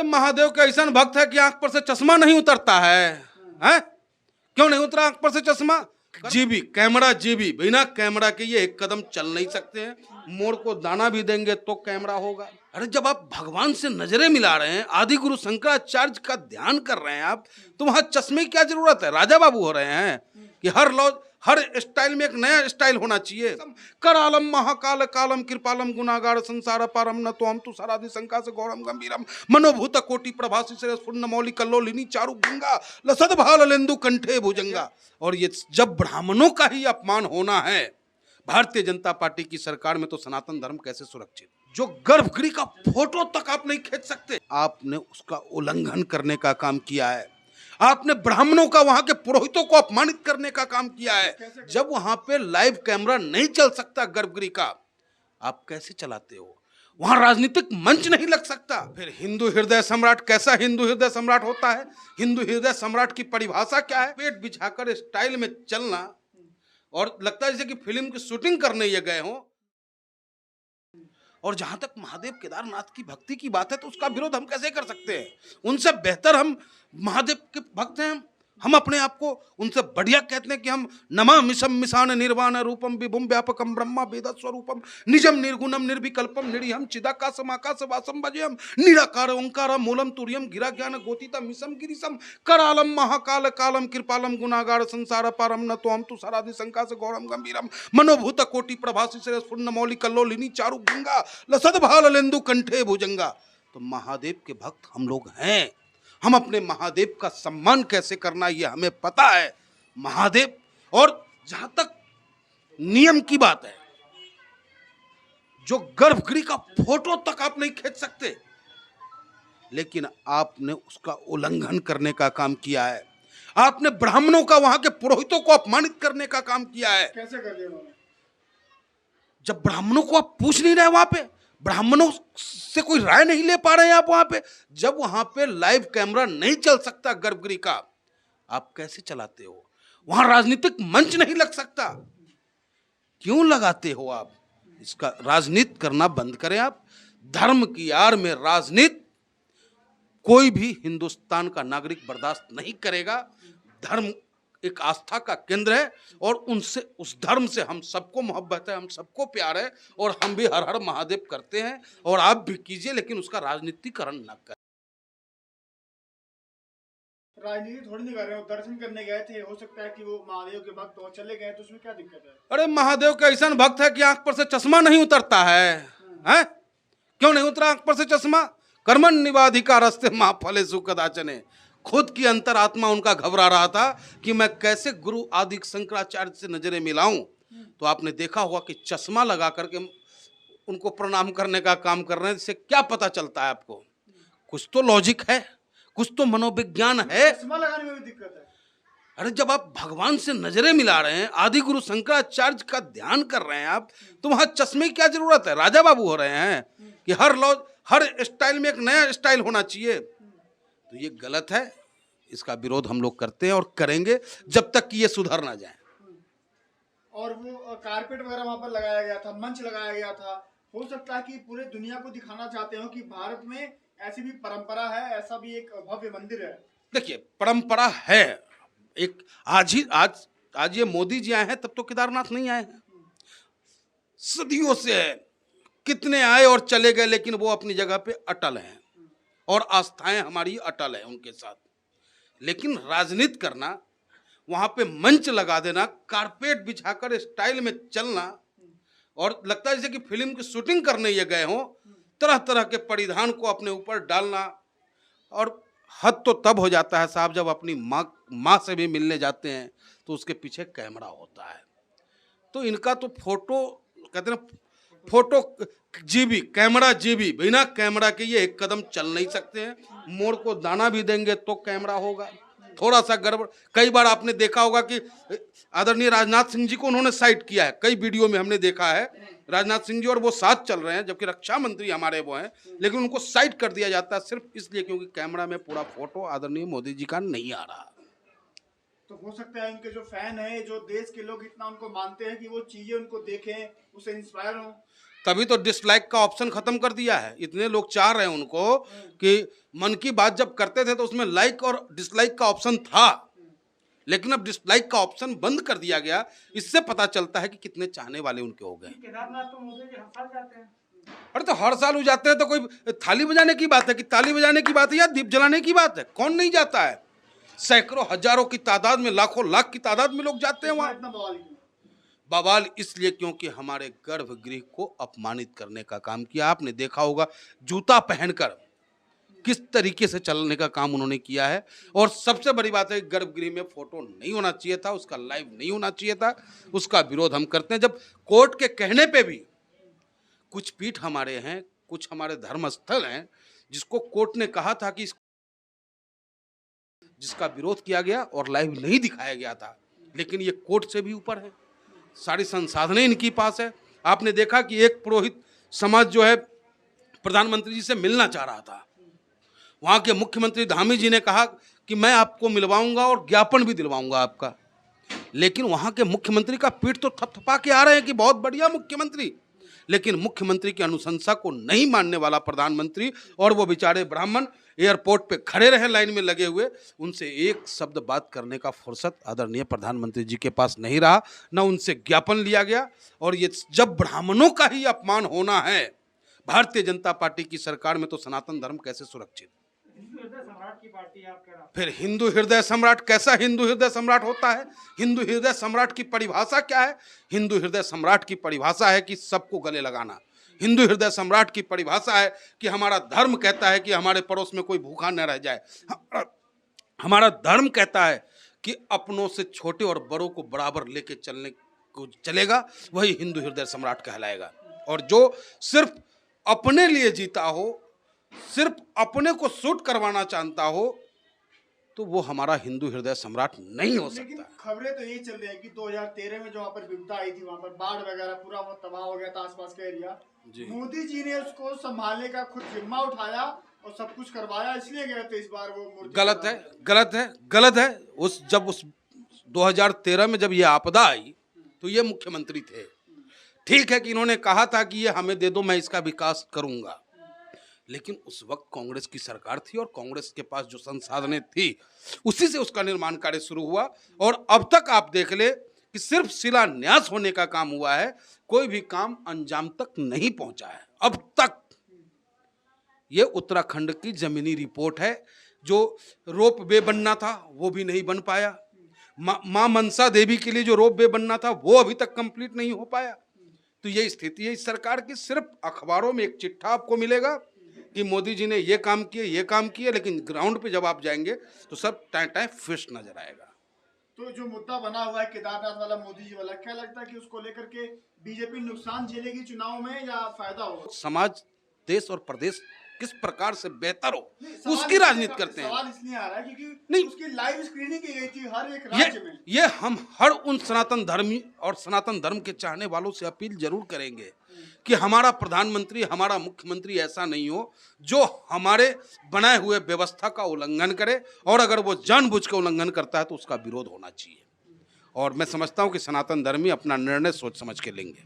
महादेव का ऐसा भक्त है कि आंख पर से चश्मा नहीं उतरता है, हैं? क्यों नहीं उतरा आंख पर से चश्मा? जीबी कैमरा, जीबी बिना कैमरा के ये एक कदम चल नहीं सकते हैं। मोर को दाना भी देंगे तो कैमरा होगा। अरे जब आप भगवान से नजरें मिला रहे हैं, आदि गुरु शंकराचार्य का ध्यान कर रहे हैं आप, तो वहां चश्मे की क्या जरूरत है? राजा बाबू हो रहे हैं कि हर स्टाइल में एक नया स्टाइल होना चाहिए। करालम महाकाल कालम कृपालम गुनागार संसार पारम न तो हम तु सराधि शंका से गौरम गंभीरम मनोभूत कोटि प्रभासी से पूर्ण मौलि कल्लोलिनी चारु गंगा लसद भाल लेंदु कंठे भुजंगा। और ये जब ब्राह्मणों का ही अपमान होना है भारतीय जनता पार्टी की सरकार में, तो सनातन धर्म कैसे सुरक्षित? जो गर्भगृह का फोटो तक आप नहीं खींच सकते, आपने उसका उल्लंघन करने का काम किया है। आपने ब्राह्मणों का, वहां के पुरोहितों को अपमानित करने का काम किया है। जब वहां पे लाइव कैमरा नहीं चल सकता गर्भगृह का, आप कैसे चलाते हो? वहां राजनीतिक मंच नहीं लग सकता। फिर हिंदू हृदय सम्राट, कैसा हिंदू हृदय सम्राट होता है? हिंदू हृदय सम्राट की परिभाषा क्या है? पेट बिछाकर स्टाइल में चलना, और लगता है जैसे कि फिल्म की शूटिंग करने ये गए हों। और जहां तक महादेव केदारनाथ की भक्ति की बात है, तो उसका विरोध हम कैसे कर सकते हैं? उनसे बेहतर हम महादेव के भक्त हैं। हम अपने आप को उनसे बढ़िया कहते हैं कि हम नमा मिशम मिशान निर्वाण रूपम विभुम व्यापकम ब्रह्मा वेद स्वरूपम निजम निर्गुणम निर्विकल्पम निरीहम चिदाकाशम आकाश वासम भजयम निराकार ओंकार मूलम तुर्यम गिरा ज्ञान गोतिता मिशम गिरीशम करालम महाकाल कालम कृपालम गुनागार संसार पारम न तो हम तु सराधि शंका से गौरम गंभीरम मनोभूत कोटि प्रभासी से पूर्ण मौलि कल्लोलिनी चारु गंगा लसद भाल लेंदु कंठे भुजंगा। तो महादेव के भक्त हम लोग हैं। हम अपने महादेव का सम्मान कैसे करना ये हमें पता है। महादेव, और जहां तक नियम की बात है, जो गर्भगृह का फोटो तक आप नहीं खींच सकते, लेकिन आपने उसका उल्लंघन करने का काम किया है। आपने ब्राह्मणों का, वहां के पुरोहितों को अपमानित करने का काम किया है। कैसे कर दिया उन्होंने? जब ब्राह्मणों को आप पूछ नहीं रहे, वहां पे ब्राह्मणों से कोई राय नहीं ले पा रहे हैं आप वहां पे, जब वहां पे लाइव कैमरा नहीं चल सकता गर्भगृह का, आप कैसे चलाते हो? वहां राजनीतिक मंच नहीं लग सकता, क्यों लगाते हो आप? इसका राजनीति करना बंद करें आप। धर्म की आड़ में राजनीति कोई भी हिंदुस्तान का नागरिक बर्दाश्त नहीं करेगा। धर्म एक आस्था का केंद्र है, और उनसे, उस धर्म से हम सबको मोहब्बत है, हम सबको प्यार है, और हम भी हर हर महादेव करते हैं, और आप भी कीजिए, लेकिन उसका राजनीतिकरण न करें। राजनीति थोड़ी नहीं कर रहे हो, दर्शन करने गए थे, हो सकता है कि वो महादेव के भक्त हो, चले गए, तो उसमें क्या दिक्कत है? अरे महादेव का ऐसा भक्त है कि आंख पर से चश्मा नहीं उतरता है, हैं? क्यों नहीं उतरा आंख पर से चश्मा? कर्मण निवाधिकारस्ते मां फलेषु कदाचने। खुद की अंतरात्मा उनका घबरा रहा था कि मैं कैसे गुरु आदि शंकराचार्य से नजरें मिलाऊं। तो आपने देखा होगा कि चश्मा लगा करके उनको प्रणाम करने का काम कर रहे हैं। इससे क्या पता चलता है आपको? कुछ तो लॉजिक है, कुछ तो मनोविज्ञान है। चश्मा लगाने में भी दिक्कत है? अरे जब आप भगवान से नजरें मिला रहे हैं, आदि गुरु शंकराचार्य का ध्यान कर रहे हैं आप, तो वहां चश्मे की क्या जरूरत है? राजा बाबू हो रहे हैं कि हर स्टाइल में एक नया स्टाइल होना चाहिए। तो ये गलत है, इसका विरोध हम लोग करते हैं और करेंगे जब तक कि ये सुधर ना जाए। और वो कारपेट वगैरह वहां पर लगाया गया था, मंच लगाया गया था, हो सकता है कि पूरे दुनिया को दिखाना चाहते हो कि भारत में ऐसी भी परंपरा है, ऐसा भी एक भव्य मंदिर है। देखिए, परंपरा है एक। आज ये मोदी जी आए हैं, तब तो केदारनाथ नहीं आए हैं। सदियों से है, कितने आए और चले गए, लेकिन वो अपनी जगह पे अटल हैं, और आस्थाएं हमारी अटल है उनके साथ। लेकिन राजनीति करना, वहां पे मंच लगा देना, कारपेट बिछाकर स्टाइल में चलना, और लगता है जैसे कि फिल्म की शूटिंग करने ये गए हों, तरह तरह के परिधान को अपने ऊपर डालना। और हद तो तब हो जाता है साहब, जब अपनी माँ से भी मिलने जाते हैं तो उसके पीछे कैमरा होता है। तो इनका तो फोटो, कहते हैं फोटो जीबी कैमरा, जीबी बिना कैमरा के ये एक कदम चल नहीं सकते हैं। मोर को दाना भी देंगे तो कैमरा होगा। थोड़ा सा गड़बड़, कई बार आपने देखा होगा कि आदरणीय राजनाथ सिंह जी को उन्होंने साइड किया है, कई वीडियो में हमने देखा है। राजनाथ सिंह जी और वो साथ चल रहे हैं, जबकि रक्षा मंत्री हमारे वो हैं, लेकिन उनको साइड कर दिया जाता है सिर्फ इसलिए क्योंकि कैमरा में पूरा फोटो आदरणीय मोदी जी का नहीं आ रहा। तो हो सकता है इनके जो फैन है, जो देश के लोग इतना उनको मानते हैं कि वो चीजें उनको देखें, उससे इंस्पायर हो। तभी तो डिसलाइक का ऑप्शन खत्म कर दिया है। इतने लोग चाह रहे हैं उनको कि मन की बात जब करते थे तो उसमें लाइक और डिसलाइक का ऑप्शन था, लेकिन अब डिसलाइक का ऑप्शन बंद कर दिया गया। इससे पता चलता है कि कितने चाहने वाले उनके हो गए। केदारनाथ तो मोदी जी हर साल जाते हैं। अरे तो हर साल हो जाते हैं तो कोई थाली बजाने की बात है कि ताली बजाने की बात है या दीप जलाने की बात है? कौन नहीं जाता है? सैकड़ों हजारों की तादाद में, लाखों लाख की तादाद में लोग जाते हैं वहां। इतना बवाल क्यों? बवाल इसलिए क्योंकि हमारे गर्भगृह को अपमानित करने का काम किया। आपने देखा होगा जूता पहनकर किस तरीके से चलने का काम उन्होंने किया है। और सबसे बड़ी बात है, गर्भगृह में फोटो नहीं होना चाहिए था, उसका लाइव नहीं होना चाहिए था। उसका विरोध हम करते हैं। जब कोर्ट के कहने पे भी कुछ पीठ हमारे हैं, कुछ हमारे धर्मस्थल हैं, जिसको कोर्ट ने कहा था कि जिसका विरोध किया गया और लाइव नहीं दिखाया गया था, लेकिन ये कोर्ट से भी ऊपर है। सारी संसाधनें इनके पास है। आपने देखा कि एक पुरोहित समाज जो है प्रधानमंत्री जी से मिलना चाह रहा था। वहां के मुख्यमंत्री धामी जी ने कहा कि मैं आपको मिलवाऊंगा और ज्ञापन भी दिलवाऊंगा आपका, लेकिन वहां के मुख्यमंत्री का पीठ तो थपथपा के आ रहे हैं कि बहुत बढ़िया मुख्यमंत्री, लेकिन मुख्यमंत्री की अनुशंसा को नहीं मानने वाला प्रधानमंत्री और वो बेचारे ब्राह्मण एयरपोर्ट पे खड़े रहे लाइन में लगे हुए। उनसे एक शब्द बात करने का फुर्सत आदरणीय प्रधानमंत्री जी के पास नहीं रहा, न उनसे ज्ञापन लिया गया। और ये जब ब्राह्मणों का ही अपमान होना है भारतीय जनता पार्टी की सरकार में, तो सनातन धर्म कैसे सुरक्षित? हिंदू हृदय सम्राट की पार्टी आप कह रहा हैं। फिर हिंदू हृदय सम्राट कैसा हिंदू हृदय सम्राट होता है? हिंदू हृदय सम्राट की परिभाषा क्या है? हिंदू हृदय सम्राट की परिभाषा है कि सबको गले लगाना। हिंदू हृदय सम्राट की परिभाषा है कि हमारा धर्म कहता है कि हमारे पड़ोस में कोई भूखा न रह जाए। हमारा धर्म कहता है कि अपनों से छोटे और बड़ों को बराबर लेके चलने को चलेगा, वही हिंदू हृदय सम्राट कहलाएगा। और जो सिर्फ अपने लिए जीता हो, सिर्फ अपने को सूट करवाना चाहता हो, तो वो हमारा हिंदू हृदय सम्राट नहीं हो लेकिन सकता। खबरें तो यही चल रही है कि 2013 में जो वहाँ पर विपदा आई थी, वहाँ पर बाढ़ वगैरह पूरा वो तबाह हो गया था आसपास का एरिया। मोदी जी ने उसको संभालने का खुद जिम्मा उठाया और सब कुछ करवाया, इसलिए गए थे इस बार वो मूर्ति। गलत है, गलत है, गलत है। जब 2013 में जब ये आपदा आई तो ये मुख्यमंत्री थे। ठीक है कि इन्होंने कहा था कि ये हमें दे दो, मैं इसका विकास करूंगा, लेकिन उस वक्त कांग्रेस की सरकार थी और कांग्रेस के पास जो संसाधनें थी उसी से उसका निर्माण कार्य शुरू हुआ। और अब तक आप देख ले कि सिर्फ शिलान्यास होने का काम हुआ है, कोई भी काम अंजाम तक नहीं पहुंचा है अब तक। ये उत्तराखंड की जमीनी रिपोर्ट है। जो रोप वे बनना था वो भी नहीं बन पाया। मां मनसा देवी के लिए जो रोप वे बनना था वो अभी तक कंप्लीट नहीं हो पाया। तो ये स्थिति है इस सरकार की। सिर्फ अखबारों में एक चिट्ठा आपको मिलेगा कि मोदी जी ने ये काम किए, ये काम किए, लेकिन ग्राउंड पे जब आप जाएंगे तो सब टाइम टाइम फिश नजर आएगा। तो जो मुद्दा बना हुआ है केदारनाथ वाला, मोदी जी वाला, क्या लगता है कि उसको लेकर के बीजेपी नुकसान झेलेगी चुनाव में या फायदा होगा? समाज, देश और प्रदेश किस प्रकार से बेहतर हो सवाल उसकी राजनीति करते हैं। सवाल इसलिए आ रहा है क्योंकि नहीं, उसकी लाइव स्क्रीनिंग की गई थी हर एक राज्य में। ये हम हर उन सनातन धर्मी और सनातन धर्म के चाहने वालों से अपील जरूर करेंगे कि हमारा प्रधानमंत्री, हमारा मुख्यमंत्री ऐसा नहीं हो जो हमारे बनाए हुए व्यवस्था का उल्लंघन करे, और अगर वो जानबूझ के उल्लंघन करता है तो उसका विरोध होना चाहिए। और मैं समझता हूं कि सनातन धर्मी अपना निर्णय सोच समझ के लेंगे।